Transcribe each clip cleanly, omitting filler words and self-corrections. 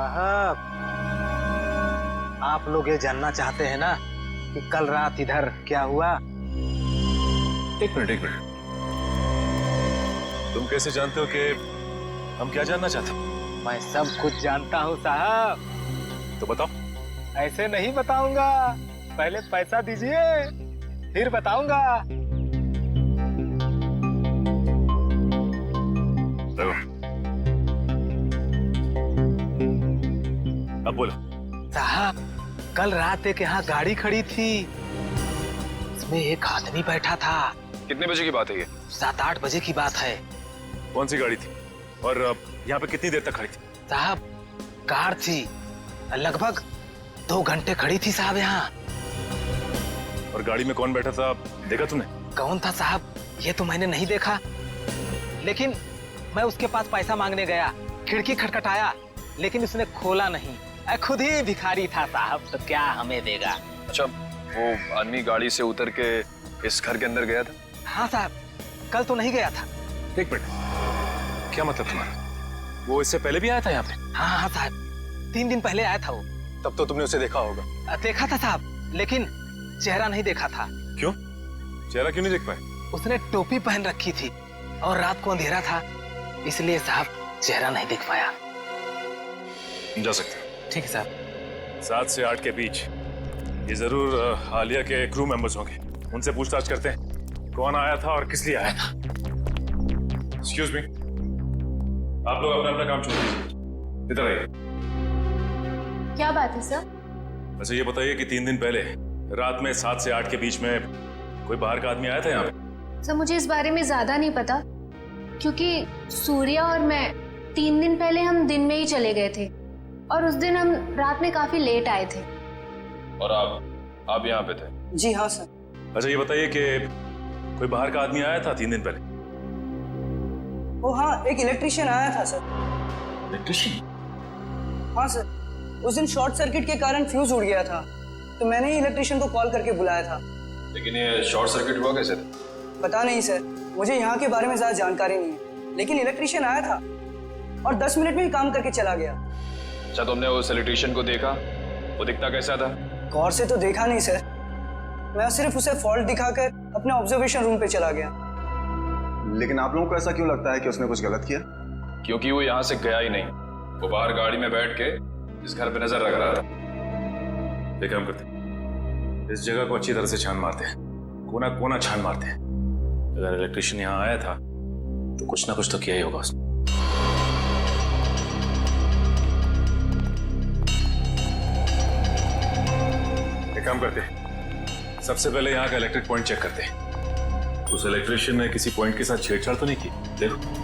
साहब, आप लोग ये जानना चाहते हैं ना कि कल रात इधर क्या हुआ? एक मिनट तुम कैसे जानते हो कि हम क्या जानना चाहते हैं? मैं सब कुछ जानता हूँ साहब। तो बताओ। ऐसे नहीं बताऊंगा, पहले पैसा दीजिए फिर बताऊंगा। अब बोलो। साहब, कल रात एक यहाँ गाड़ी खड़ी थी, उसमें एक आदमी बैठा था। कितने बजे की बात है ये? 7-8 बजे की बात है। कौन सी गाड़ी थी और यहाँ पे कितनी देर तक खड़ी थी? साहब, कार थी, लगभग 2 घंटे खड़ी थी साहब यहाँ। और गाड़ी में कौन बैठा था देखा तुमने? कौन था साहब ये तो मैंने नहीं देखा, लेकिन मैं उसके पास पैसा मांगने गया, खिड़की खटखटाया, लेकिन उसने खोला नहीं। खुद ही भिखारी था साहब, तो क्या हमें देगा। अच्छा, वो आदमी गाड़ी से उतर के इस घर के अंदर गया था? हाँ साहब, कल तो नहीं गया था। एक मिनट, क्या मतलब तुम्हारा? वो इससे पहले भी आया था यहाँ पे? हाँ हाँ साहब, 3 दिन पहले आया था वो। तब तो तुमने उसे देखा होगा। देखा था साहब, लेकिन चेहरा नहीं देखा था। क्यों? चेहरा क्यों नहीं देख पाए? उसने टोपी पहन रखी थी और रात को अंधेरा था, इसलिए साहब चेहरा नहीं देख पाया। जा सकते हो। ठीक है साहब। 7 से 8 के बीच ये जरूर आलिया के क्रू मेंबर्स होंगे। उनसे पूछताछ करते हैं कौन आया था और किस लिए आया था। एक्सक्यूज मी, आप लोग अपना अपना काम छोड़ दीजिए, इधर आइए। क्या बात है सर? अच्छा ये बताइए कि 3 दिन पहले रात में 7 से 8 के बीच में कोई बाहर का आदमी आया था यहाँ पे? सर मुझे इस बारे में ज्यादा नहीं पता, क्योंकि सूर्या और मैं 3 दिन पहले हम दिन में ही चले गए थे और उस दिन हम रात में काफी लेट आए थे। और आप यहाँ पे थे? जी हाँ सर। अच्छा ये बताइए कि कोई बाहर का आदमी आया था 3 दिन पहले? ओ हाँ, एक इलेक्ट्रिशियन आया था सर। इलेक्ट्रिशियन? हाँ सर, उस दिन शॉर्ट सर्किट के कारण फ्यूज उड़ गया था, तो मैंने ही इलेक्ट्रिशियन को कॉल करके बुलाया था। लेकिन ये शॉर्ट सर्किट हुआ कैसे था? पता नहीं सर, मुझे यहाँ के बारे में ज्यादा जानकारी नहीं है, लेकिन इलेक्ट्रिशियन आया था और 10 मिनट में ही काम करके चला गया। अच्छा, तुमने उस इलेक्ट्रिशियन को देखा? वो दिखता कैसा था? गौर से तो देखा नहीं सर, मैं सिर्फ उसे फॉल्ट दिखाकर अपने ऑब्जर्वेशन रूम पे चला गया। लेकिन आप लोगों को ऐसा क्यों लगता है कि उसने कुछ गलत किया? क्योंकि वो यहाँ से गया ही नहीं, वो बाहर गाड़ी में बैठ के इस घर पे नजर रख रहा था। एक काम करते हैं, इस जगह को अच्छी तरह से छान मारते हैं, कोना कोना छान मारते हैं। अगर इलेक्ट्रिशियन यहाँ आया था तो कुछ ना कुछ तो किया ही होगा उसने। एक काम करते हैं, सबसे पहले यहाँ का इलेक्ट्रिक पॉइंट चेक करते हैं। उस इलेक्ट्रिशियन ने किसी पॉइंट के साथ छेड़छाड़ तो नहीं की? देखो।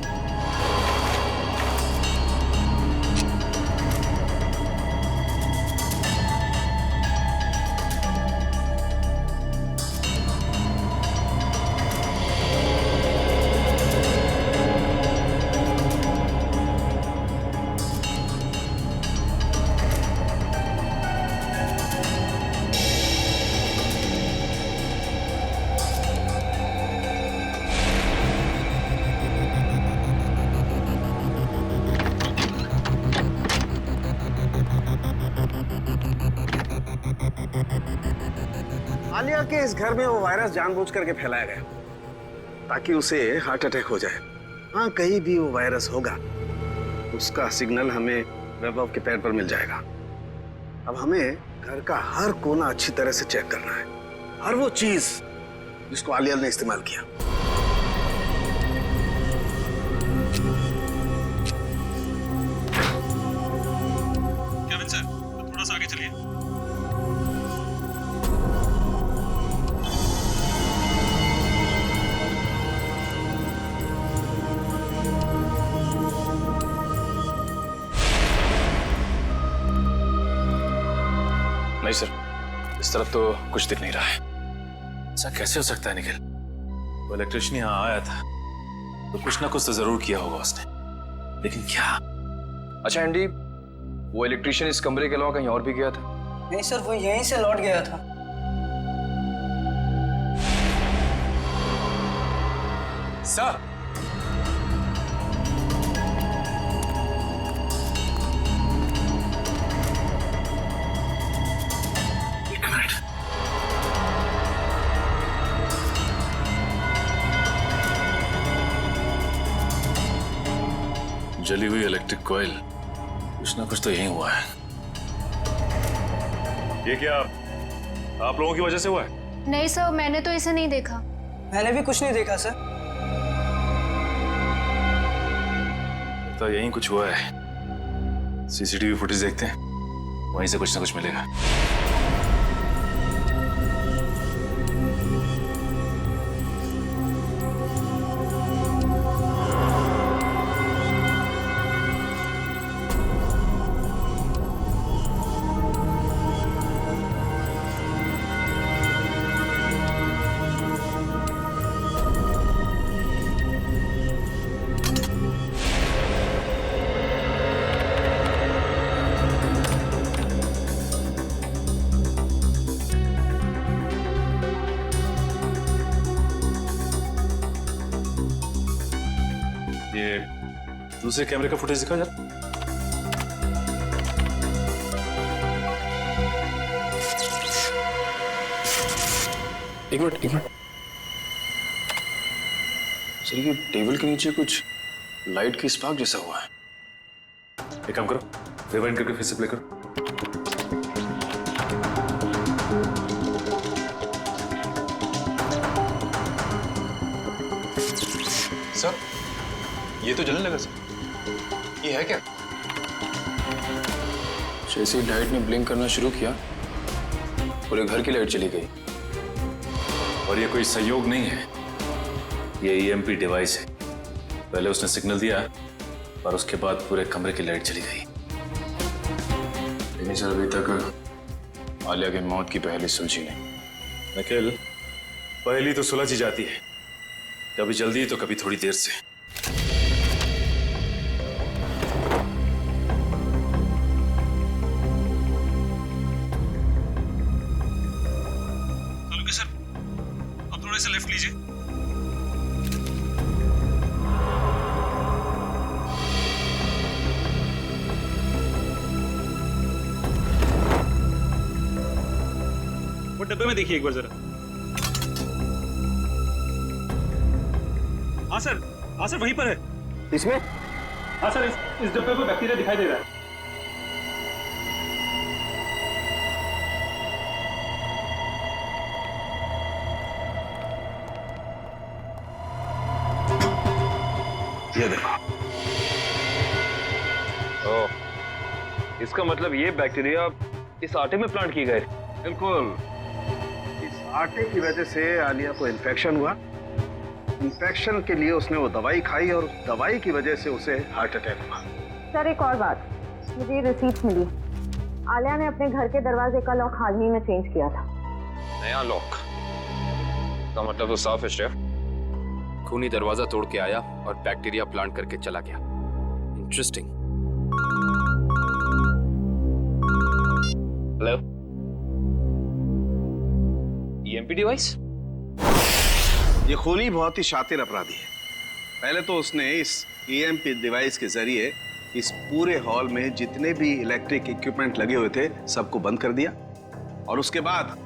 आलिया के इस घर में वो वायरस जानबूझ करके फैलाया गया ताकि उसे हार्ट अटैक हो जाए। हाँ, कहीं भी वो वायरस होगा उसका सिग्नल हमें वैभव के पैर पर मिल जाएगा। अब हमें घर का हर कोना अच्छी तरह से चेक करना है, हर वो चीज जिसको आलिया ने इस्तेमाल किया। केविन सर, थोड़ा सा आगे चलिए। नहीं सर, इस तरफ तो कुछ दिख नहीं रहा है। ऐसा कैसे हो सकता है निखिल? वो इलेक्ट्रिशियन यहाँ आया था तो कुछ ना कुछ तो जरूर किया होगा उसने, लेकिन क्या? अच्छा एंडी, वो इलेक्ट्रिशियन इस कमरे के अलावा कहीं और भी गया था? नहीं सर, वो यहीं से लौट गया था। सर, जली हुई इलेक्ट्रिक कॉइल, कुछ ना कुछ तो यही हुआ है। ये क्या आप लोगों की वजह से हुआ है? नहीं सर, मैंने तो इसे नहीं देखा। मैंने भी कुछ नहीं देखा सर। तो यही कुछ हुआ है। सीसीटीवी फुटेज देखते हैं, वहीं से कुछ ना कुछ मिलेगा। ये दूसरे कैमरे का फुटेज दिखा जरा। एक मिनट सर, ये टेबल के नीचे कुछ लाइट की स्पार्क जैसा हुआ है। एक काम करो, रिवाइंड करके फिर से प्ले करो। सर ये तो जलने लगा सर, ये है क्या? जैसे ही लाइट ने ब्लिंक करना शुरू किया, पूरे घर की लाइट चली गई। और ये कोई संयोग नहीं है, ये ईएमपी डिवाइस है। पहले उसने सिग्नल दिया और उसके बाद पूरे कमरे की लाइट चली गई। लेकिन सर अभी तक आलिया की मौत की पहली सुलझी नहीं। निखिल, पहली तो सुलझ ही जाती है, कभी जल्दी तो कभी थोड़ी देर से। सर, अब थोड़े से लेफ्ट लीजिए। वो डब्बे में देखिए एक बार जरा। हाँ सर वहीं पर है। इसमें? हाँ सर, इस डब्बे पर बैक्टीरिया दिखाई दे रहा है। ये देखो। ओह, इसका मतलब ये बैक्टीरिया इस आटे में प्लांट किए गए। बिल्कुल, इस आटे की वजह से आलिया को इन्फेक्शन हुआ। इन्फेक्शन के लिए उसने वो दवाई खाई और उस दवाई की वजह से उसे हार्ट अटैक हुआ। सर एक और बात, मुझे रिसीप्ट मिली। आलिया ने अपने घर के दरवाजे का लॉक हाल ही में चेंज किया था। नया लॉक का मतलब तो साफ है शेफ। खूनी दरवाजा तोड़ के आया और बैक्टीरिया प्लांट करके चला गया। इंटरेस्टिंग। Hello, EMP device? ये खूनी बहुत ही शातिर अपराधी है। पहले तो उसने इस ईएमपी डिवाइस के जरिए इस पूरे हॉल में जितने भी इलेक्ट्रिक इक्विपमेंट लगे हुए थे सबको बंद कर दिया, और उसके बाद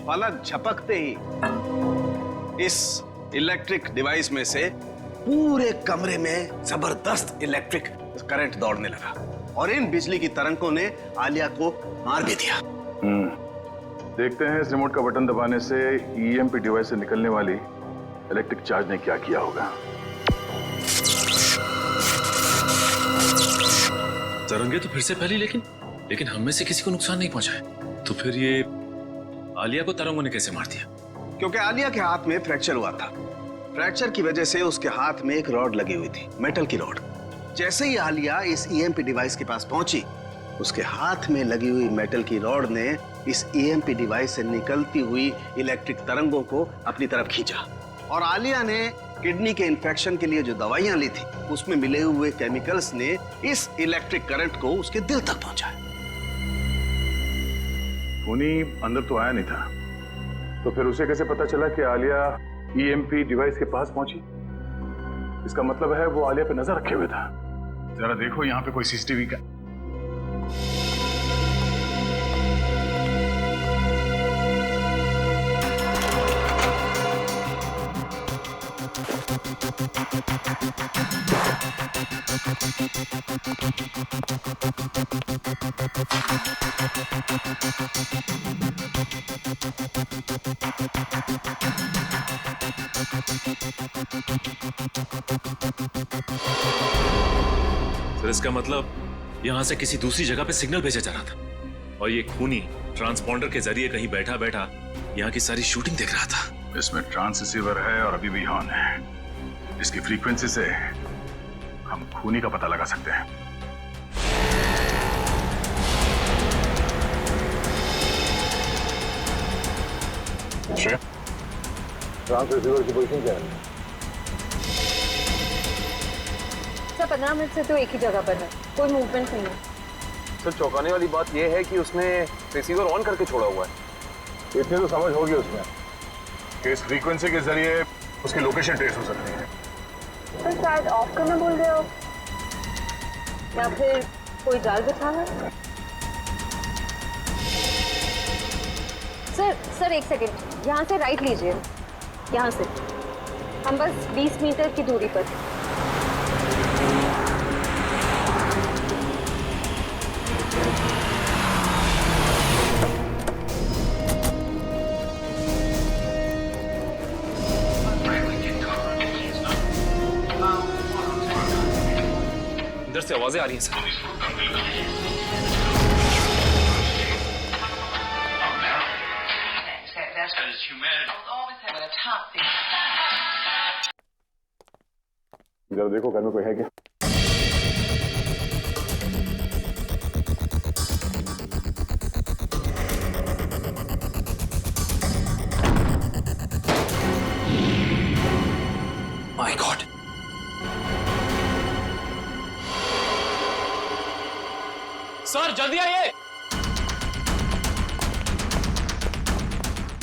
पलक झपकते ही इस इलेक्ट्रिक डिवाइस में से पूरे कमरे में जबरदस्त इलेक्ट्रिक करंट दौड़ने लगा और इन बिजली की तरंगों ने आलिया को मार भी दिया। देखते हैं इस रिमोट का बटन दबाने से ईएमपी डिवाइस से निकलने वाली इलेक्ट्रिक चार्ज ने क्या किया होगा। तरंगे तो फिर से फैली, लेकिन हम में से किसी को नुकसान नहीं पहुंचा है। तो फिर ये आलिया को तरंगों ने कैसे मार दिया? क्योंकि आलिया के हाथ में फ्रैक्चर हुआ था। फ्रैक्चर की वजह से उसके हाथ में एक रॉड लगी हुई थी, मेटल की रॉड। जैसे ही आलिया इस ईएमपी डिवाइस के पास पहुंची, उसके हाथ में लगी हुई मेटल की रॉड ने इस ईएमपी डिवाइस से निकलती हुई इलेक्ट्रिक तरंगों को अपनी तरफ खींचा, और आलिया ने किडनी के इन्फेक्शन के लिए जो दवाइयां ली थी उसमें मिले हुए केमिकल्स ने इस इलेक्ट्रिक करंट को उसके दिल तक पहुंचाया। खूनी अंदर तो आया नहीं था, तो फिर उसे कैसे पता चला कि आलिया ईएमपी डिवाइस के पास पहुंची? इसका मतलब है वो आलिया पे नजर रखे हुए था। जरा देखो यहाँ पे कोई सीसीटीवी का। सर इसका मतलब यहां से किसी दूसरी जगह पे सिग्नल भेजा जा रहा था और ये खूनी ट्रांसपॉन्डर के जरिए कहीं बैठा बैठा यहाँ की सारी शूटिंग देख रहा था। इसमें ट्रांस रिसीवर है और अभी भी ऑन है। इसकी फ्रीक्वेंसी से हम खूनी का पता लगा सकते हैं। ट्रांस रिसीवर की पोजीशन क्या है? सर 15 मिनट से तो एक ही जगह पर है, कोई मूवमेंट नहीं है। सर चौंकाने वाली बात यह है कि उसने रिसीवर ऑन करके छोड़ा हुआ है। इतनी तो समझ होगी उसमें कि इस फ्रीक्वेंसी के जरिए उसकी लोकेशन ट्रेस हो सकती है। सर शायद ऑफ करना बोल रहे हो या फिर कोई जाल बिछा है। सर एक सेकेंड, यहाँ से राइट लीजिए, यहाँ से हम बस 20 मीटर की दूरी पर। इधर से आवाजें आ रही हैं सर। इधर देखो, घर में कोई है क्या? माय गॉड, सर जल्दी आइए।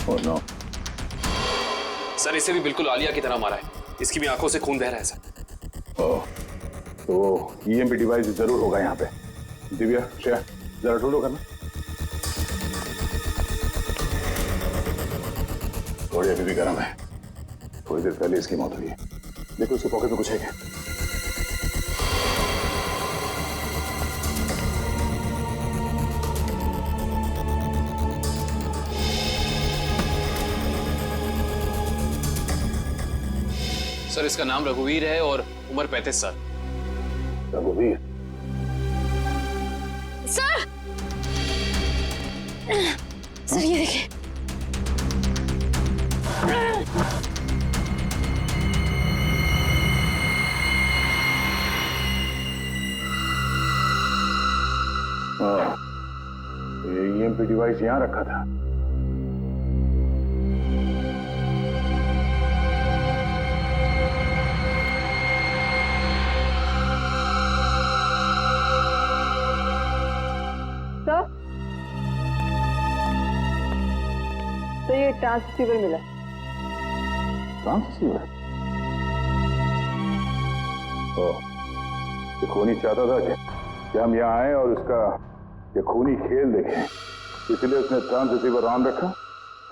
Oh no. सर इसे भी बिल्कुल आलिया की तरह मारा है, इसकी भी आंखों से खून बह रहा है सर। ओह, तो EMP डिवाइस जरूर होगा यहाँ पे। दिव्या, श्रेया, जरा ढूंढो करना। थोड़ी अभी भी गर्म है, थोड़ी देर पहले इसकी मौत हुई है। देखो उसके पॉकेट में कुछ है क्या? सर इसका नाम रघुवीर है और उम्र 35 साल। रघुवीर? सर ये देखिए। ये EMP डिवाइस यहाँ रखा था। तो ये ट्रांससीवर मिला। ट्रांससीवर? ओह, ये खूनी चाहता था कि हम यहाँ आए और उसका ये खूनी खेल देखें, इसलिए उसने ट्रांससीवर ऑन रखा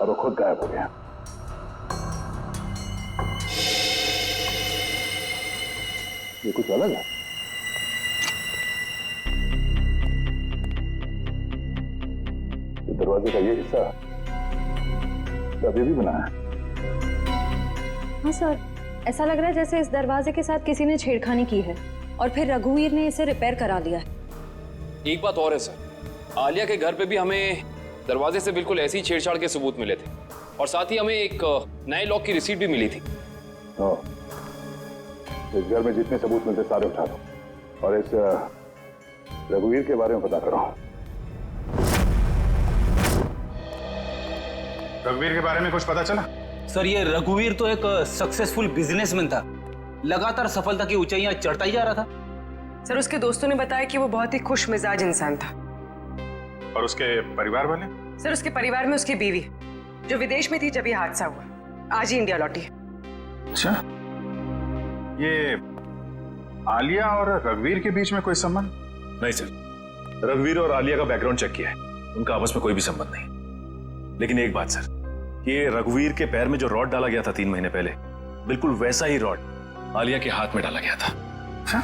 और वो खुद गायब हो गया। ये कुछ अलग है। दरवाजे का ये हिस्सा अभी भी बना है। हाँ सर, ऐसा लग रहा है जैसे इस दरवाजे के साथ किसी ने छेड़खानी की है और फिर रघुवीर ने इसे रिपेयर करा लिया है। एक बात और है सर, आलिया के घर पे भी हमें दरवाजे से बिल्कुल ऐसी छेड़छाड़ के सबूत मिले थे और साथ ही हमें एक नए लॉक की रिसीट भी मिली थी। इस घर में जितने सबूत मिलते सारे उठा दो और इस रघुवीर के बारे में पता करो। रघुवीर के बारे में कुछ पता चला? सर ये रघुवीर तो एक सक्सेसफुल बिजनेसमैन था, लगातार सफलता की ऊंचाइयां चढ़ता ही जा रहा था। सर उसके दोस्तों ने बताया कि वो बहुत ही खुश मिजाज इंसान था। और उसके परिवार वाले? सर उसके परिवार में उसकी बीवी जो विदेश में थी जब ये हादसा हुआ, आज ही इंडिया लौटी। अच्छा, ये आलिया और रघुवीर के बीच में कोई संबंध? नहीं सर, रघुवीर और आलिया का बैकग्राउंड चेक किया है, उनका आपस में कोई भी संबंध नहीं। लेकिन एक बात सर, ये रघुवीर के पैर में जो रॉड डाला गया था 3 महीने पहले, बिल्कुल वैसा ही रॉड आलिया के हाथ में डाला गया था। हाँ?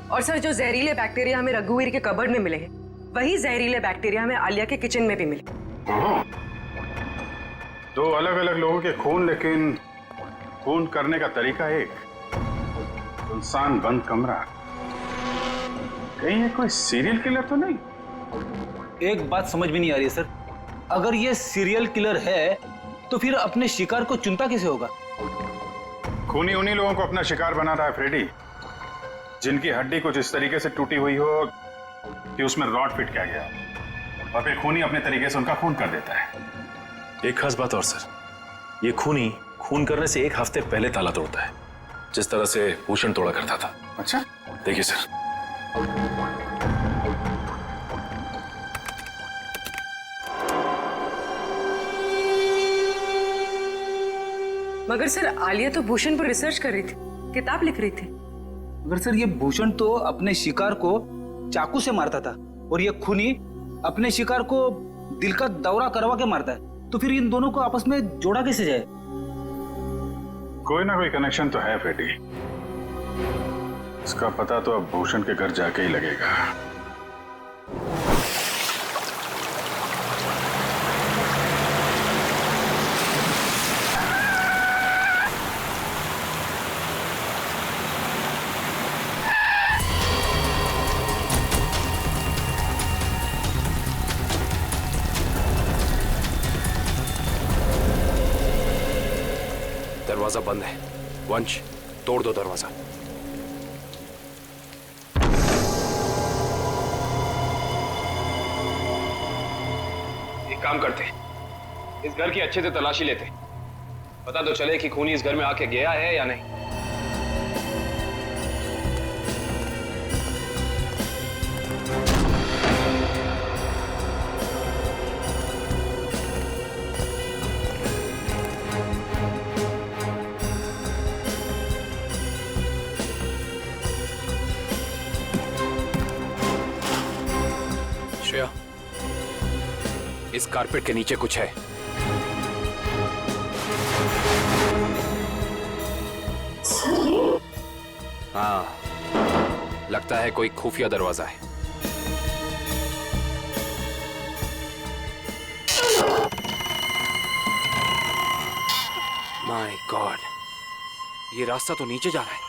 और सर, जो जहरीले बैक्टीरिया हमें रघुवीर के कबर्ड में मिले हैं, वही जहरीले बैक्टीरिया हमें आलिया के किचन में भी मिले। दो अलग अलग लोगों के खून, लेकिन खून करने का तरीका एक। सुनसान बंद कमरा। कहीं ये कोई सीरियल किलर तो नहीं? एक बात समझ में नहीं आ रही है सर, अगर ये सीरियल किलर है तो फिर अपने शिकार को चुनता कैसे होगा? खूनी उन्हीं लोगों को अपना शिकार बना रहा है फ्रेडी, जिनकी हड्डी कुछ इस तरीके से टूटी हुई हो कि उसमें रॉड फिट किया गया, और फिर खूनी अपने तरीके से उनका खून कर देता है। एक खास बात और सर, ये खूनी खून करने से 1 हफ्ते पहले ताला तोड़ता है, जिस तरह से भूषण तोड़ा करता था। अच्छा, देखिए सर। मगर सर, आलिया तो भूषण पर रिसर्च कर रही थी, किताब लिख रही थी। मगर सर, ये भूषण तो अपने शिकार को चाकू से मारता था और ये खूनी अपने शिकार को दिल का दौरा करवा के मारता है, तो फिर इन दोनों को आपस में जोड़ा कैसे जाए? कोई ना कोई कनेक्शन तो है फ्रेडी, इसका पता तो अब भूषण के घर जाके ही लगेगा। दरवाजा बंद है। वंश, तोड़ दो दरवाजा। एक काम करते, इस घर की अच्छे से तलाशी लेते, पता तो चले कि खूनी इस घर में आके गया है या नहीं। श्रेया, इस कारपेट के नीचे कुछ है। हाँ, लगता है कोई खुफिया दरवाजा है। माय गॉड, ये रास्ता तो नीचे जा रहा है।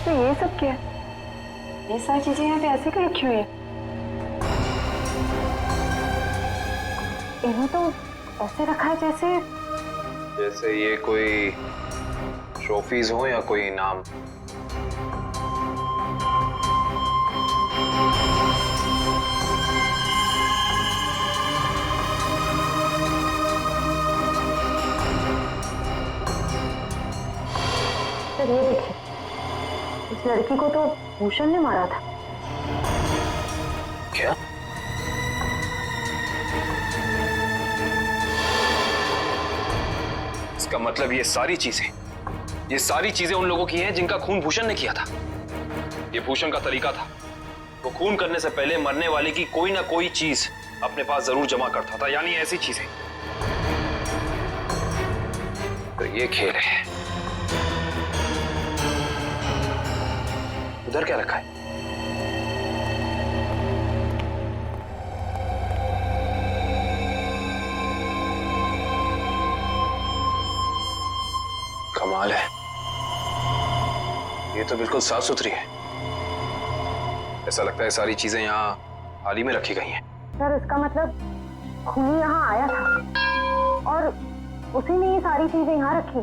तो ये सब क्या है? ये सारी चीजें यहाँ पे ऐसे क्यों रखी हुई है? इन्हें तो ऐसे रखा है जैसे ये कोई ट्रॉफीज हो या कोई इनाम। सर, ये देखिए, इस लड़की को तो भूषण ने मारा था। क्या? इसका मतलब ये सारी चीजें उन लोगों की हैं जिनका खून भूषण ने किया था। ये भूषण का तरीका था, वो खून करने से पहले मरने वाले की कोई ना कोई चीज अपने पास जरूर जमा करता था, यानी ऐसी चीजें। तो ये खेल है। उधर क्या रखा है? कमाल है, ये तो बिल्कुल साफ सुथरी है। ऐसा लगता है सारी चीजें यहाँ हाल ही में रखी गई हैं। सर, इसका मतलब खूनी यहाँ आया था और उसी ने ये सारी चीजें यहाँ रखी।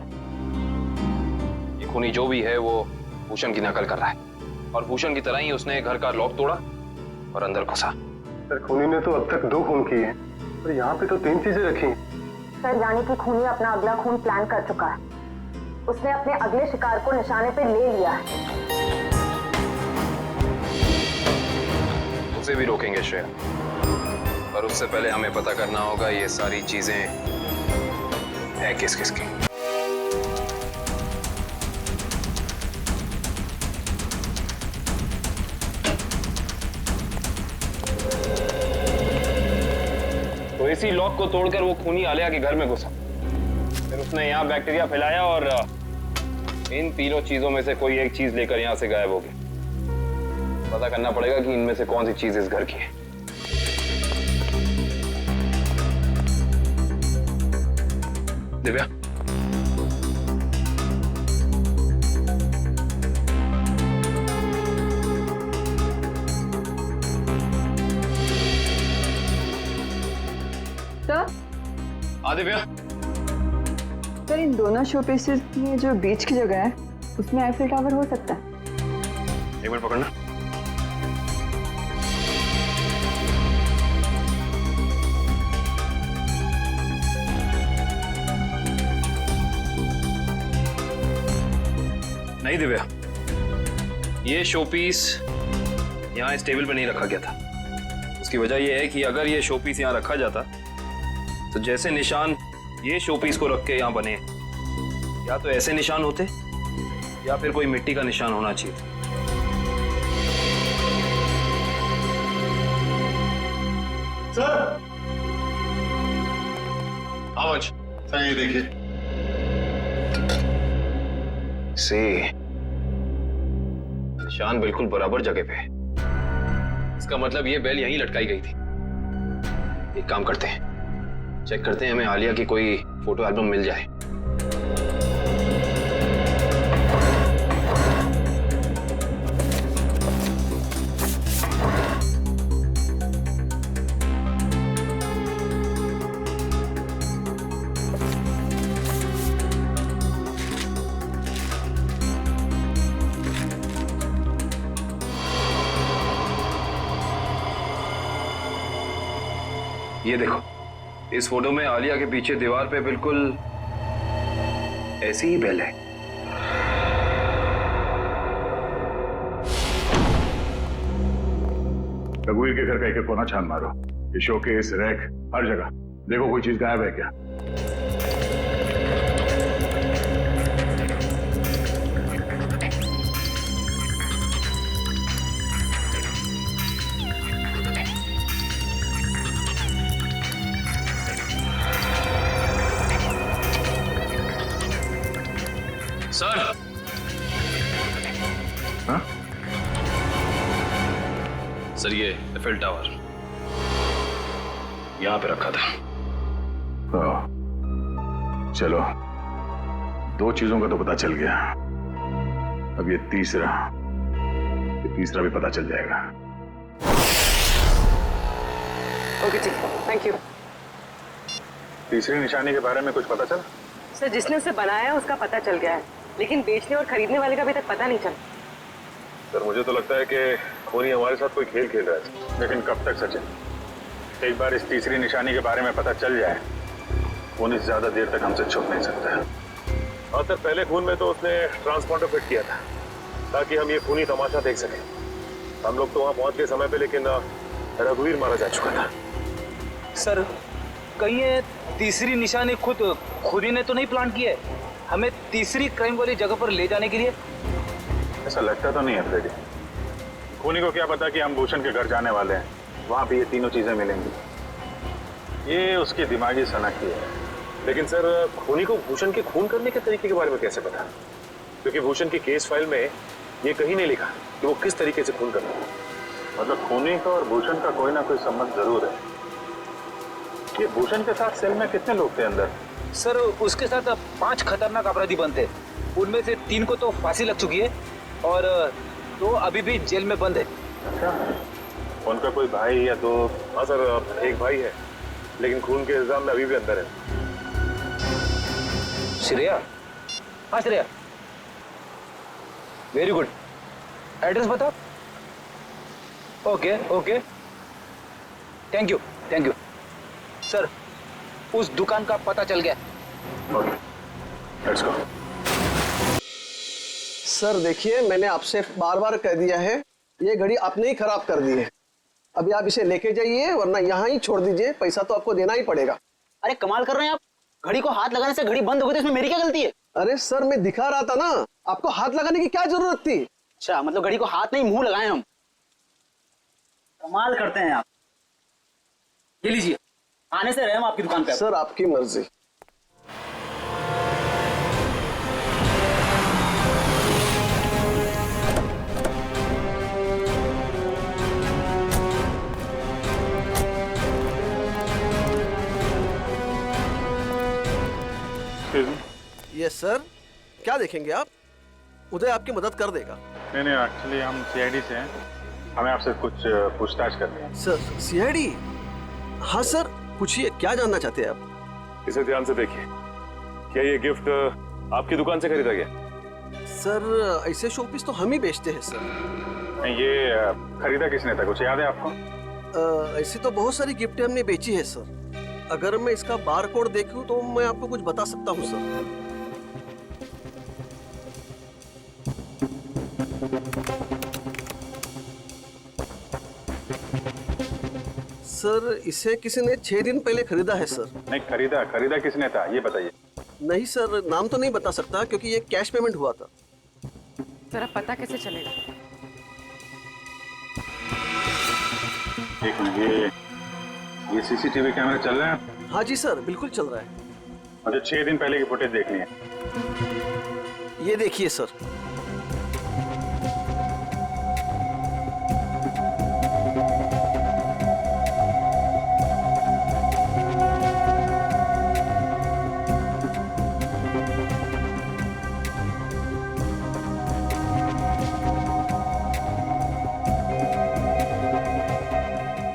ये खूनी जो भी है वो भूषण की नकल कर रहा है, और भूषण की तरह ही उसने घर का लॉक तोड़ा और अंदर घुसा। सर, खूनी ने तो अब तक 2 खून किए हैं, और यहाँ पे तो 3 चीजें रखी हैं। सर, यानी कि खूनी अपना अगला खून प्लान कर चुका है। उसने अपने अगले शिकार को निशाने पे ले लिया है। उसे भी रोकेंगे श्रेया, पर उससे पहले हमें पता करना होगा ये सारी चीजें है किस किसकी। तो इसी लॉक को तोड़कर वो खूनी आलिया के घर में घुसा, फिर उसने यहाँ बैक्टीरिया फैलाया और इन तीनों चीजों में से कोई एक चीज लेकर यहाँ से गायब हो गया। पता करना पड़ेगा कि इनमें से कौन सी चीज इस घर की है। दिव्या, हाँ दिव्या। सर, इन दोनों शो पीसेस में जो बीच की जगह है उसमें आईफिल टावर हो सकता है। एक मिनट पकड़ना। नहीं दिव्या, ये शोपीस यहाँ इस टेबल पे नहीं रखा गया था। उसकी वजह यह है कि अगर ये शोपीस यहाँ रखा जाता तो जैसे निशान ये शोपीस को रख के यहाँ बने, या तो ऐसे निशान होते या फिर कोई मिट्टी का निशान होना चाहिए। सर, आवाज सर ये देखिए। निशान बिल्कुल बराबर जगह पे है। इसका मतलब ये बेल यहीं लटकाई गई थी। एक काम करते हैं, चेक करते हैं हमें आलिया की कोई फोटो एल्बम मिल जाए। ये देखो, इस फोटो में आलिया के पीछे दीवार पे बिल्कुल ऐसी ही बेल है। रघुवीर के घर का एक कोना छान मारो, ये शोकेस, रैक, हर जगह देखो कोई चीज गायब है क्या। सर, हाँ? सर ये एफिल टावर यहां पे रखा था। चलो, दो चीजों का तो पता चल गया, अब ये तीसरा भी पता चल जाएगा। ओके जी, थैंक यू। तीसरी निशानी के बारे में कुछ पता चला? सर, जिसने उसे बनाया उसका पता चल गया है, लेकिन बेचने और खरीदने वाले का अभी तक पता नहीं चला। सर मुझे तो लगता है कि खूनी हमारे साथ कोई खेल खेल रहा है। लेकिन कब तक सचिन? एक बार इस तीसरी निशानी के बारे में पता चल जाए, खूनी ज्यादा देर तक हमसे छुप नहीं सकता है। हाँ सर, पहले खून में तो उसने ट्रांसपॉन्डर फिट किया था ताकि हम ये खूनी तमाशा देख सकें। हम लोग तो वहाँ पहुँच गए समय पे, लेकिन रघुवीर मारा जा चुका था। सर, कहीं ये तीसरी निशानी खुद खूनी ने तो नहीं प्लान की है हमें तीसरी क्राइम वाली जगह पर ले जाने के लिए? ऐसा लगता तो नहीं है फ्रेडी। खूनी को क्या पता कि हम भूषण के घर जाने वाले हैं, वहां पे ये तीनों चीजें मिलेंगी। ये उसकी दिमागी सनक ही है। लेकिन सर, खूनी को भूषण के खून करने के तरीके के बारे में कैसे पता? क्योंकि भूषण की केस फाइल में ये कहीं नहीं लिखा कि वो किस तरीके से खून करता है। मतलब खूनी का और भूषण का कोई ना कोई संबंध जरूर है। ये भूषण के साथ सेल में कितने लोग थे अंदर? सर, उसके साथ 5 खतरनाक अपराधी बनते, उनमें से 3 को तो फांसी लग चुकी है और 2 अभी भी जेल में बंद है। अच्छा, उनका कोई भाई या दो? हाँ सर, एक भाई है, लेकिन खून के इल्जाम में अभी भी अंदर है। श्रेया? हाँ श्रेया, वेरी गुड। एड्रेस बताओ। Okay okay, thank you thank you. Sir, उस दुकान का पता चल गया। Okay, let's go. सर देखिए, मैंने आपसे बार बार कह दिया है, ये घड़ी आपने ही खराब कर दी है। अभी आप इसे लेके जाइए, वरना यहाँ ही छोड़ दीजिए। पैसा तो आपको देना ही पड़ेगा। अरे कमाल कर रहे हैं आप, घड़ी को हाथ लगाने से घड़ी बंद हो गई तो इसमें मेरी क्या गलती है? अरे सर मैं दिखा रहा था ना, आपको हाथ लगाने की क्या जरूरत थी? अच्छा मतलब घड़ी को हाथ नहीं मुंह लगाए हम। कमाल करते हैं आप। ये लीजिए, आने से रहे हम आपकी दुकान पे। सर आपकी मर्जी। यस सर, क्या देखेंगे आप? उदय आपकी मदद कर देगा। नहीं नहीं, एक्चुअली हम सीआईडी से हैं, हमें आपसे कुछ पूछताछ करनी है। Sir CID? हाँ सर पूछिए, क्या जानना चाहते हैं आप? इसे ध्यान से देखिए, क्या ये गिफ्ट आपकी दुकान से खरीदा गया? सर ऐसे शोपीस तो हम ही बेचते हैं सर। नहीं, ये खरीदा किसने था, कुछ याद है आपको? ऐसी तो बहुत सारी गिफ्टें हमने बेची है सर। अगर मैं इसका बार कोड देखूं तो मैं आपको कुछ बता सकता हूं सर। सर इसे किसी ने 6 दिन पहले खरीदा है सर। नहीं, खरीदा किसने था ये बताइए। नहीं सर, नाम तो नहीं बता सकता क्योंकि ये कैश पेमेंट हुआ था। जरा पता कैसे चलेगा? एक मिनट, ये सीसीटीवी कैमरा चल रहा है? हाँ जी सर, बिल्कुल चल रहा है। मुझे 6 दिन पहले की फुटेज देखनी है। ये देखिए सर।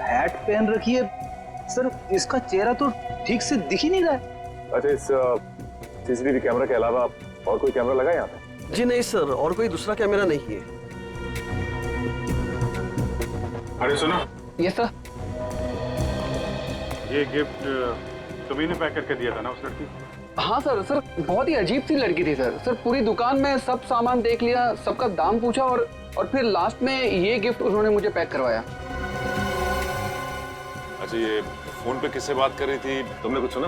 हैट पहन रखी है सर, इसका चेहरा तो ठीक से दिख ही नहीं रहा है। अच्छा, इस सीसीटीवी कैमरा के अलावा और कोई कैमरा लगा है यहाँ पे? जी नहीं सर, और कोई दूसरा कैमरा नहीं है। अरे सुनो। Yes sir. ये गिफ्ट तुम्ही ने पैक करके दिया था ना उस लड़की? हाँ सर बहुत ही अजीब सी लड़की थी सर। पूरी दुकान में सब सामान देख लिया, सबका दाम पूछा और फिर लास्ट में ये गिफ्ट उन्होंने मुझे पैक करवाया। अच्छा, ये फोन पे किससे बात कर रही थी, तुमने कुछ सुना?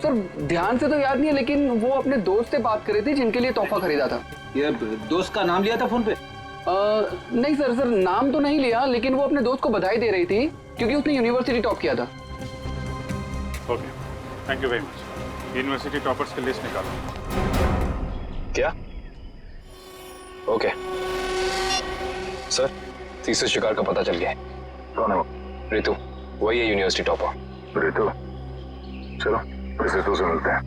सर ध्यान से तो याद नहीं है, लेकिन वो अपने दोस्त से बात कर रही थी जिनके लिए तोहफा खरीदा था। ये दोस्त का नाम लिया था फोन पे? नहीं सर नाम तो नहीं लिया, लेकिन वो अपने दोस्त को बधाई दे रही थी क्योंकि उसने यूनिवर्सिटी टॉप किया था। Okay, thank you very much. University toppers की लिस्ट निकालो। क्या? ओके सर, तीसरे शिकार का पता चल गया है। कौन है वो? रितु, वही है यूनिवर्सिटी टॉपर। रितु? चलो इस रितु से मिलते हैं।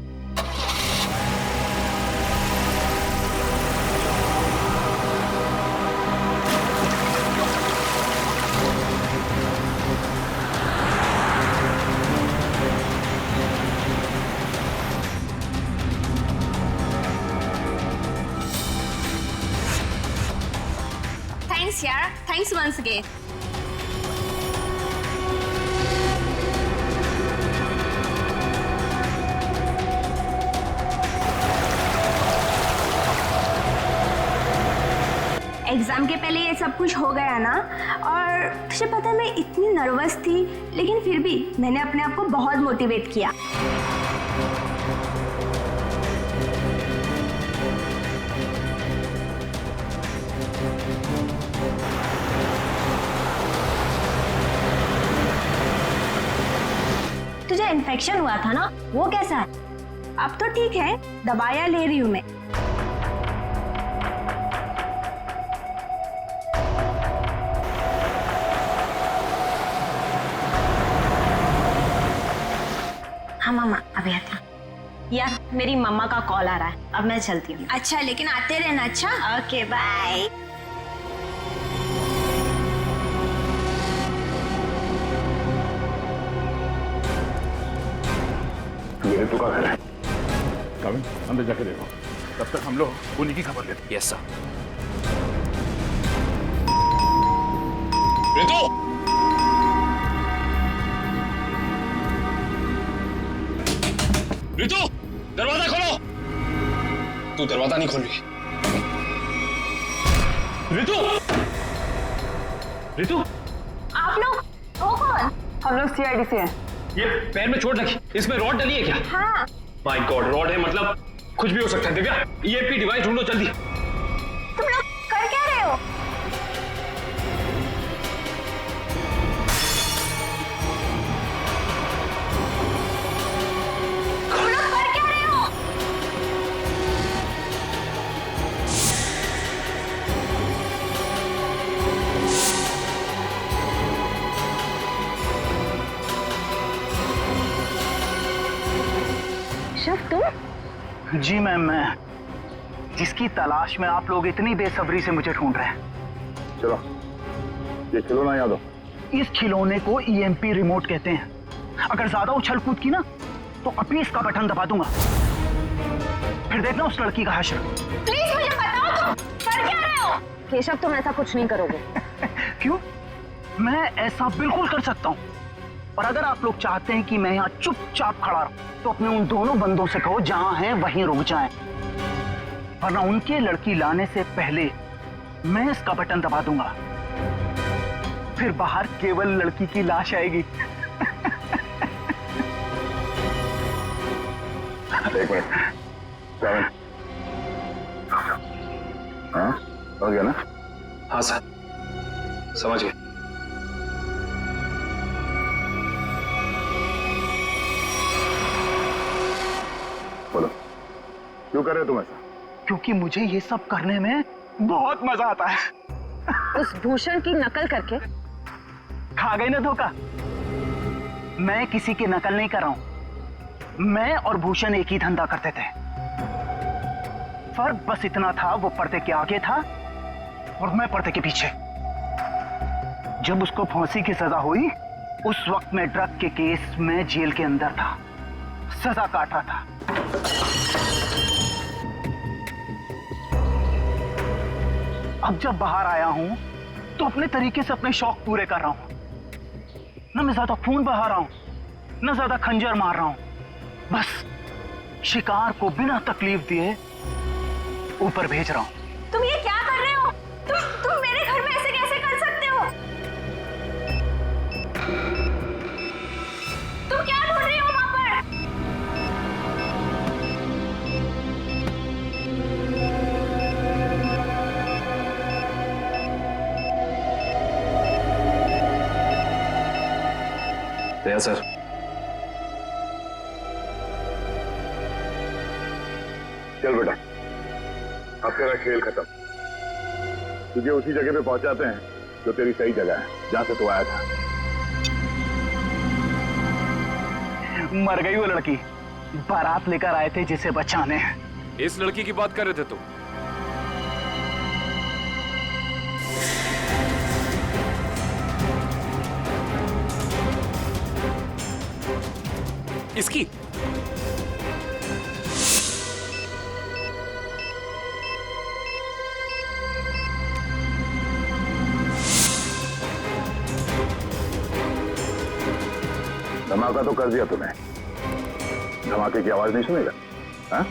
थैंक्स यार, थैंक्स वंस अगेन। एग्जाम के पहले ये सब कुछ हो गया ना, और तुझे पता है मैं इतनी नर्वस थी, लेकिन फिर भी मैंने अपने आप को बहुत मोटिवेट किया। तुझे इन्फेक्शन हुआ था ना, वो कैसा है? अब तो ठीक है, दवाइयाँ ले रही हूँ मैं। हाँ मामा अभी आता। यार मेरी मम्मा का कॉल आ रहा है, अब मैं चलती हूँ। अच्छा लेकिन आते रहना। अच्छा ओके बाय। ये रितु का घर है। कम अंदर जाके देखो, तब तक हम लोग उन्हीं की खबर लेते हैं। Yes sir. रितु! रितु, दरवाजा खोलो। तू दरवाजा नहीं खोल रही। रितु! रितु! आप लोग? वो कौन? हम लोग सीआईडी से हैं। ये पैर में चोट लगी, इसमें रॉड डली है क्या? हाँ। माय गॉड, रॉड है मतलब कुछ भी हो सकता है। दिव्या, ईएमपी डिवाइस ढूंढो जल्दी। तुम लोग कर क्या रहे हो? तुम लोग कर क्या रहे हो? शफ, तुम? जी मैम, मैं जिसकी तलाश में आप लोग इतनी बेसब्री से मुझे ढूंढ रहे हैं। चलो, ये खिलौना याद हो। इस खिलौने को ईएमपी रिमोट कहते हैं। अगर ज्यादा उछल कूद की ना तो अभी इसका बटन दबा दूंगा, फिर देखना उस लड़की का हश्र। प्लीज मुझे बताओ, तुम कर क्या रहे हो? केशव, तुम ऐसा कुछ नहीं करोगे। क्यों? मैं ऐसा बिल्कुल कर सकता हूँ। और अगर आप लोग चाहते हैं कि मैं यहाँ चुपचाप खड़ा रहूं तो अपने उन दोनों बंदों से कहो जहां हैं वहीं रुक जाएं, वरना उनके लड़की लाने से पहले मैं इसका बटन दबा दूंगा, फिर बाहर केवल लड़की की लाश आएगी। एक मिनट, श्रावण। हाँ, हो गया ना? हाँ सर, समझ गए। बोलो, क्यों कर रहे हो तुम ऐसा? क्योंकि मुझे ये सब करने में बहुत मजा आता है। उस भूषण की नकल करके खा गई ना धोखा। मैं किसी की नकल नहीं कर रहा हूं। मैं और भूषण एक ही धंधा करते थे। फर्क बस इतना था, वो पर्दे के आगे था और मैं पर्दे के पीछे। जब उसको फांसी की सजा हुई, उस वक्त मैं ड्रग के केस में जेल के अंदर था, सजा काट रहा था। अब जब बाहर आया हूं तो अपने तरीके से अपने शौक पूरे कर रहा हूं। ना मैं ज्यादा खून बहा रहा हूं, ना ज्यादा खंजर मार रहा हूं, बस शिकार को बिना तकलीफ दिए ऊपर भेज रहा हूं। तुम ये क्या कर रहे हो? तुम मेरे घर में ऐसे कैसे कर सकते हो? तुम क्या ढूंढ रही हो वहां पर? दया सर, चल बेटा, अब तेरा खेल खत्म। तुझे उसी जगह पे पहुंचाते हैं जो तेरी सही जगह है, जहां से तू आया था। मर गई वो लड़की, बारात लेकर आए थे जिसे बचाने। इस लड़की की बात कर रहे थे तुम? इसकी? धमाका तो कर दिया तूने, धमाके की आवाज नहीं सुनेगा? हाँ?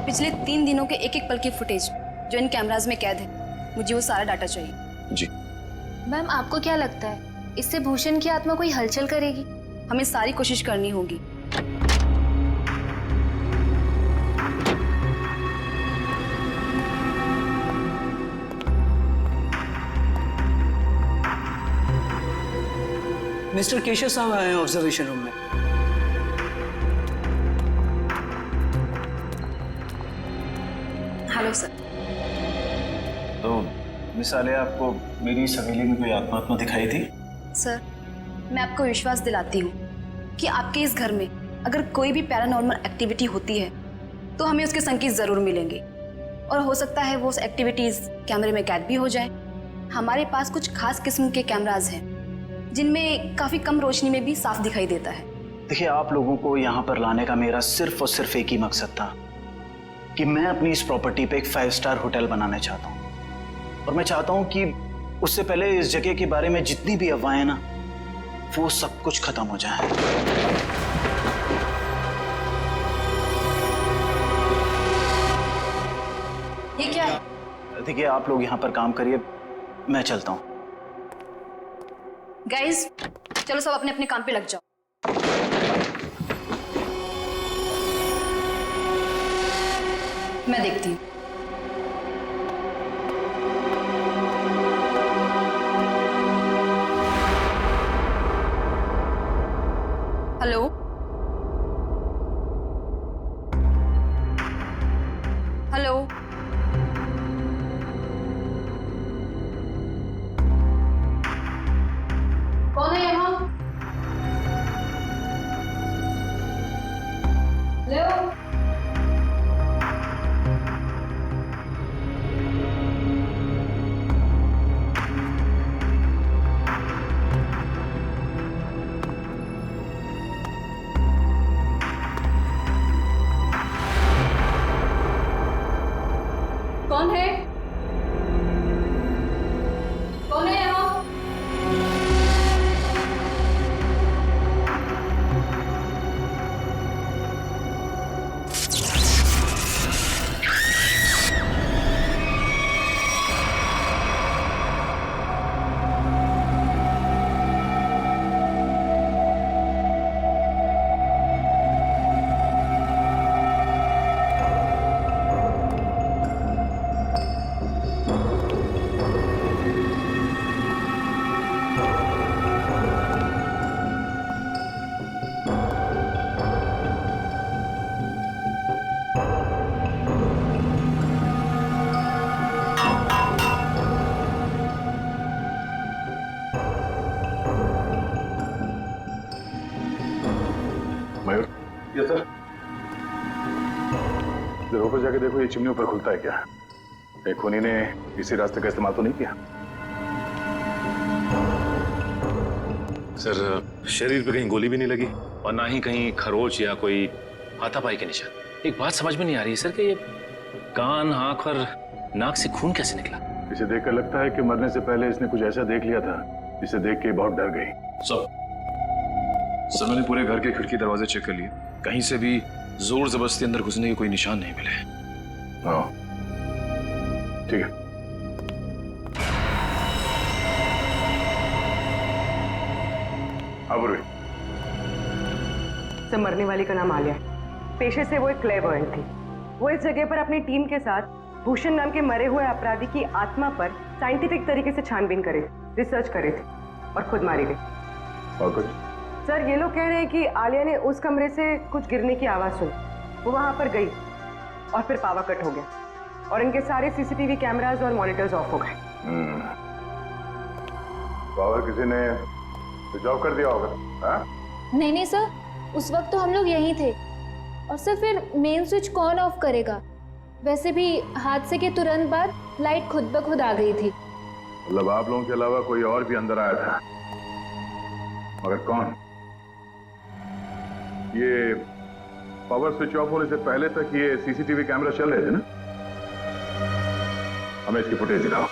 पिछले 3 दिनों के एक एक पल की फुटेज जो इन कैमराज में कैद है, मुझे वो सारा डाटा चाहिए। जी मैम, आपको क्या लगता है इससे भूषण की आत्मा कोई हलचल करेगी? हमें सारी कोशिश करनी होगी। मिस्टर केशव साहब आए हैं ऑब्जर्वेशन रूम में। Hello sir. तो मिस आलिया, आपको मेरी सहेली में कोई आत्मा दिखाई थी? सर, मैं आपको विश्वास दिलाती हूँ कि आपके इस घर में अगर कोई भी पैरानॉर्मल एक्टिविटी होती है तो हमें उसके संकेत जरूर मिलेंगे, और हो सकता है वो उस एक्टिविटीज कैमरे में कैद भी हो जाए। हमारे पास कुछ खास किस्म के कैमराज हैं जिनमें काफी कम रोशनी में भी साफ दिखाई देता है। देखिए, आप लोगों को यहाँ पर लाने का मेरा सिर्फ और सिर्फ एक ही मकसद था कि मैं अपनी इस प्रॉपर्टी पे एक 5 स्टार होटल बनाना चाहता हूँ, और मैं चाहता हूँ कि उससे पहले इस जगह के बारे में जितनी भी अफवाहें ना, वो सब कुछ खत्म हो जाए। ये क्या है? देखिए आप लोग यहाँ पर काम करिए, मैं चलता हूँ। गाइस चलो सब अपने अपने काम पे लग जाओ। मैं देखती हूँ। हेलो हेलो कौन है यहाँ? हेलो कौन है? कौन है यहाँ? मयूर, ये सर जरा ऊपर जाके देखो, ये चिमनी ऊपर खुलता है क्या? एक खूनी ने इसी रास्ते का इस्तेमाल तो नहीं किया? सर शरीर पे कहीं गोली भी नहीं लगी और ना ही कहीं खरोच या कोई हाथापाई के निशान। एक बात समझ में नहीं आ रही है सर कि ये कान, आंख और नाक से खून कैसे निकला? इसे देखकर लगता है कि मरने से पहले इसने कुछ ऐसा देख लिया था जिसे देख के बहुत डर गई। सर मैंने पूरे घर के खिड़की दरवाजे चेक कर लिए, कहीं से भी जोर जबरदस्ती अंदर घुसने के कोई निशान नहीं मिले। हाँ ठीक है। सर मरने वाली का नाम आलिया है। पेशे से वो एक क्लेयरवॉयंट थी। वो इस जगह पर अपनी टीम के साथ भूषण नाम के मरे हुए अपराधी की आत्मा पर साइंटिफिक तरीके से छानबीन करे, रिसर्च करे थे और खुद मारी गई। और कुछ? सर ये लोग कह रहे हैं कि आलिया ने उस कमरे से कुछ गिरने की आवाज सुनी, वो वहां पर गई और फिर पावर कट हो गया और इनके सारे सीसीटीवी कैमरास और मॉनिटर्स ऑफ हो गए। पावर किसी ने स्विच ऑफ कर दिया होगा? हाँ? नहीं सर, उस वक्त तो हम लोग यहीं थे। और सर फिर मेन स्विच कौन ऑफ करेगा? वैसे भी हादसे के तुरंत बाद लाइट खुद ब खुद आ गई थी। मतलब आप लोगों के अलावा कोई और भी अंदर आया था, मगर कौन? ये पावर स्विच ऑफ होने से पहले तक ये सीसीटीवी कैमरा चल रहे थे ना? हमें इसकी फुटेज दिखाओ।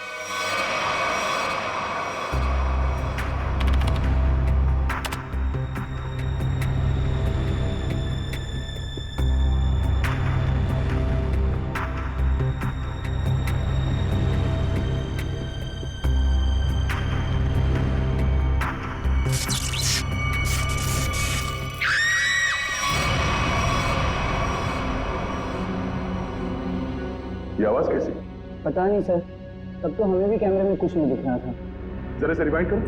ये आवाज कैसी? पता नहीं सर, तब तो हमें भी कैमरे में कुछ नहीं दिख रहा था। जरा से रिवाइंड करो।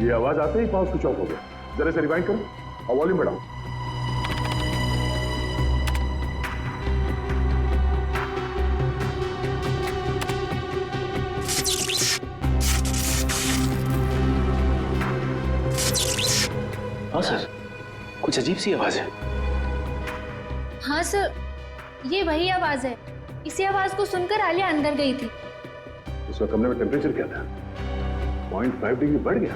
ये आवाज आते ही पावर स्विच ऑफ हो गया। जरा से रिवाइंड करो और वॉल्यूम बढ़ाओ। हाँ सर, कुछ अजीब सी आवाज है। हाँ सर, ये वही आवाज है। इसी आवाज को सुनकर आलिया अंदर गई थी। उसका कमरे में टेम्परेचर क्या था? 0.5 डिग्री बढ़ गया।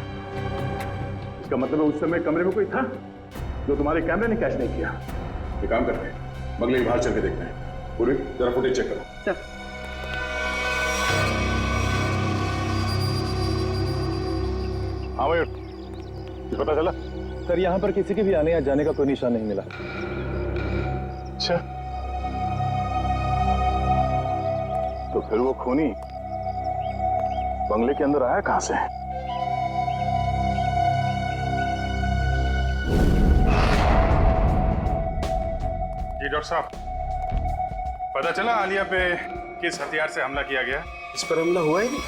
इसका मतलब है उस समय कमरे में कोई था। जो तुम्हारे कैमरे ने कैच नहीं किया। ये काम करते हैं, बंगले के बाहर चल के देखते हैं। पूरी जरा फुटेज चेक करो। सर हाँ भाई, कुछ पता चला? सर यहाँ पर किसी के भी आने या जाने का कोई निशान नहीं मिला। अच्छा, तो फिर वो खूनी बंगले के अंदर आया कहां से? जी डॉक्टर साहब, पता चला आलिया पे किस हथियार से हमला किया गया? इस पर हमला हुआ ही नहीं।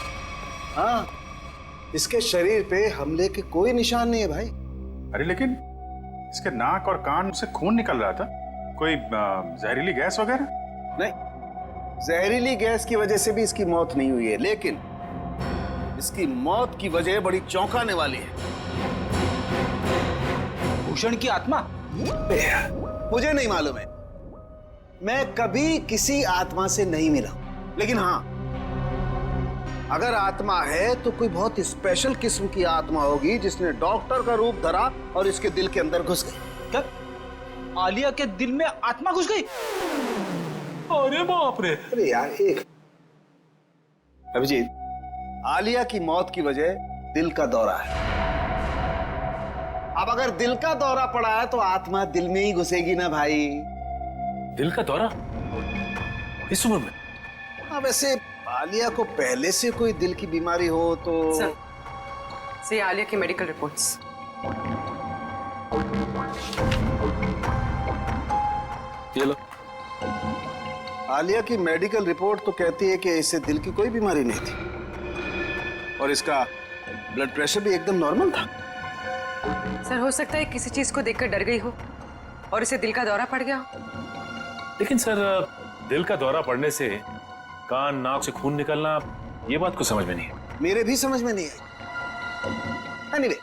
हाँ, इसके शरीर पे हमले के कोई निशान नहीं है भाई। अरे लेकिन इसके नाक और कान से खून निकल रहा था। कोई जहरीली गैस वगैरह? नहीं, जहरीली गैस की वजह से भी इसकी मौत नहीं हुई है, लेकिन इसकी मौत की वजह बड़ी चौंकाने वाली है। भूषण की आत्मा? मुझे नहीं मालूम है, मैं कभी किसी आत्मा से नहीं मिला, लेकिन हाँ, अगर आत्मा है तो कोई बहुत स्पेशल किस्म की आत्मा होगी जिसने डॉक्टर का रूप धरा और इसके दिल के अंदर घुस गई। क्या आलिया के दिल में आत्मा घुस गई? अरे बाप रे! अरे यार, एक अभिजीत, आलिया की मौत की वजह दिल का दौरा है। अब अगर दिल का दौरा पड़ा है तो आत्मा दिल में ही घुसेगी ना भाई। दिल का दौरा इस उम्र में? हाँ, वैसे आलिया को पहले से कोई दिल की बीमारी हो तो सर आलिया की मेडिकल रिपोर्ट्स। ये लो। आलिया की मेडिकल रिपोर्ट तो कहती है कि इसे दिल की कोई बीमारी नहीं थी और इसका ब्लड प्रेशर भी एकदम नॉर्मल था। सर हो सकता है किसी चीज को देखकर डर गई हो और इसे दिल का दौरा पड़ गया हो। लेकिन सर, दिल का दौरा पड़ने से कान नाक से खून निकलना, ये बात को समझ में नहीं है। मेरे भी समझ में नहीं आई। एनीवे,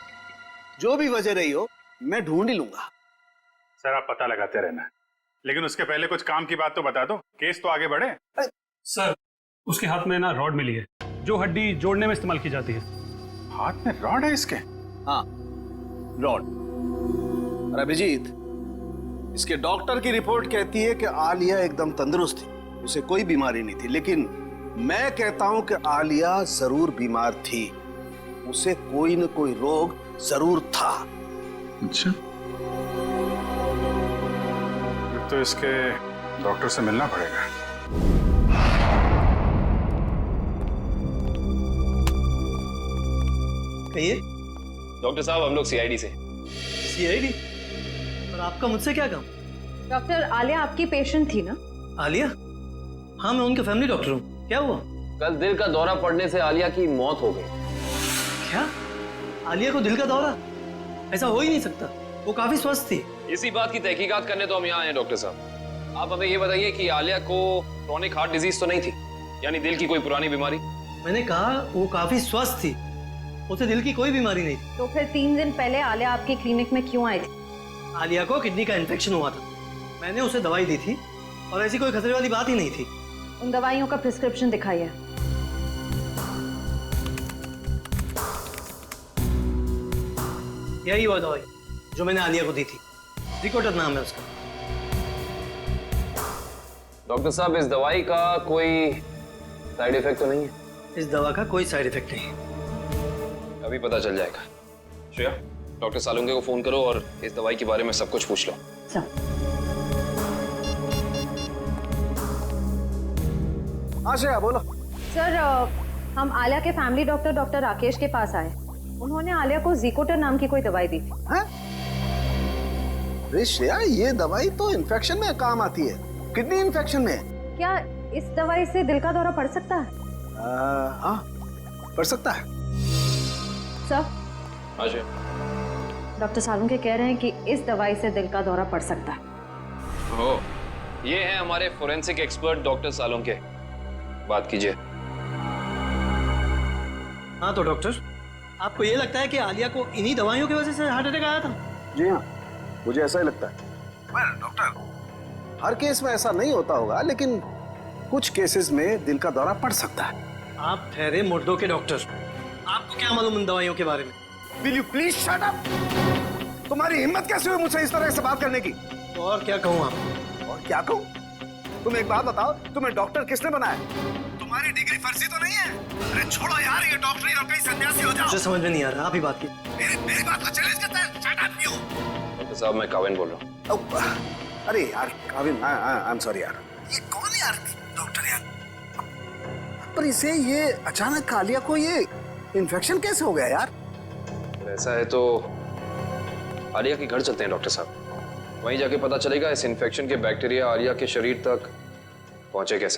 जो भी वजह रही हो, मैं ढूंढ ही लूंगा। सर आप पता लगाते रहना, लेकिन उसके पहले कुछ काम की बात तो बता दो, केस तो आगे बढ़े। सर उसके हाथ में ना रॉड मिली है जो हड्डी जोड़ने में इस्तेमाल की जाती है। हाथ में रॉड है इसके? हाँ, रॉड। और अभिजीत, इसके डॉक्टर की रिपोर्ट कहती है कि आलिया एकदम तंदुरुस्त थी, उसे कोई बीमारी नहीं थी, लेकिन मैं कहता हूं कि आलिया जरूर बीमार थी, उसे कोई न कोई रोग जरूर था। अच्छा, तो इसके डॉक्टर से मिलना पड़ेगा। कहिए। डॉक्टर साहब, हम लोग सीआईडी से। सीआईडी? और आपका मुझसे क्या काम? डॉक्टर, आलिया आपकी पेशेंट थी ना? आलिया? हाँ, मैं उनके फैमिली डॉक्टर हूँ। क्या हुआ? कल दिल का दौरा पड़ने से आलिया की मौत हो गई। क्या? आलिया को दिल का दौरा? ऐसा हो ही नहीं सकता, वो काफी स्वस्थ थी। इसी बात की तहकीकात करने तो हम यहाँ आए हैं डॉक्टर साहब। आप हमें ये बताइए कि आलिया को क्रोनिक हार्ट डिजीज तो नहीं थी, यानी दिल की कोई पुरानी बीमारी? मैंने कहा वो काफी स्वस्थ थी, उसे दिल की कोई बीमारी नहीं थी। तो फिर 3 दिन पहले आलिया आपकी क्लिनिक में क्यों आई थी? आलिया को किडनी का इन्फेक्शन हुआ था, मैंने उसे दवाई दी थी और ऐसी कोई खतरे वाली बात ही नहीं थी। उन दवाइयों का प्रिस्क्रिप्शन दिखाइए। यही वो दवाई जो मैंने आलिया को दी थी, रिकोटर नाम है उसका। डॉक्टर साहब, इस दवाई का कोई साइड इफेक्ट तो नहीं है? इस दवा का कोई साइड इफेक्ट नहीं, अभी पता चल जाएगा। श्रेया, डॉक्टर सालुंगे को फोन करो और इस दवाई के बारे में सब कुछ पूछ लो। हाँ श्रेया, बोलो। सर, हम आलिया के फैमिली डॉक्टर डॉक्टर राकेश के पास आए। उन्होंने आलिया को जीकोटर नाम की कोई दवाई दी थी। अरे श्रेया, ये दवाई तो इन्फेक्शन में काम आती है, किडनी इन्फेक्शन में। क्या इस दवाई से दिल का दौरा पड़ सकता है? हाँ, पड़ सकता है। सर, अच्छा, डॉक्टर सालुंगे कह रहे हैं कि इस दवाई से दिल का दौरा पड़ सकता है। ओह, ये है हमारे फोरेंसिक एक्सपर्ट डॉक्टर सालुंगे, बात कीजिए। हाँ तो डॉक्टर, आपको ये लगता है कि आलिया को इन्हीं दवाइयों की वजह से हार्ट अटैक आया था? जी हाँ, मुझे ऐसा ही लगता है। डॉक्टर, हर केस में ऐसा नहीं होता होगा, लेकिन कुछ केसेस में दिल का दौरा पड़ सकता है। आप ठहरे मुर्दों के डॉक्टर, आपको क्या मालूम उन दवाइयों के बारे में? Will you please shut up? तुम्हारी हिम्मत कैसे हुई मुझसे इस तरह से बात करने की? और क्या कहूँ आपको? और क्या कहूँ? तुम एक बात बताओ, तुम्हें डॉक्टर किसने बनाया? तुम्हारी डिग्री फर्जी तो नहीं है? अरे छोड़ो यार ये डॉक्टरी और कहीं सन्यासी हो जाओ। मुझे समझ में नहीं आ रहा, आप ही बात की। मेरी बात को चैलेंज करता है? Shut up you. डॉक्टर साहब मैं काविन बोल रहा हूँ। अरे यार काविन, आई एम सॉरी यार। ये कौन है यार डॉक्टर यार? पर इसे ये अचानक आलिया को ये इन्फेक्शन कैसे हो गया यार? ऐसा है तो आलिया के घर चलते हैं डॉक्टर साहब, वहीं जाके पता चलेगा इस इन्फेक्शन के बैक्टीरिया आलिया के शरीर तक पहुंचे कैसे।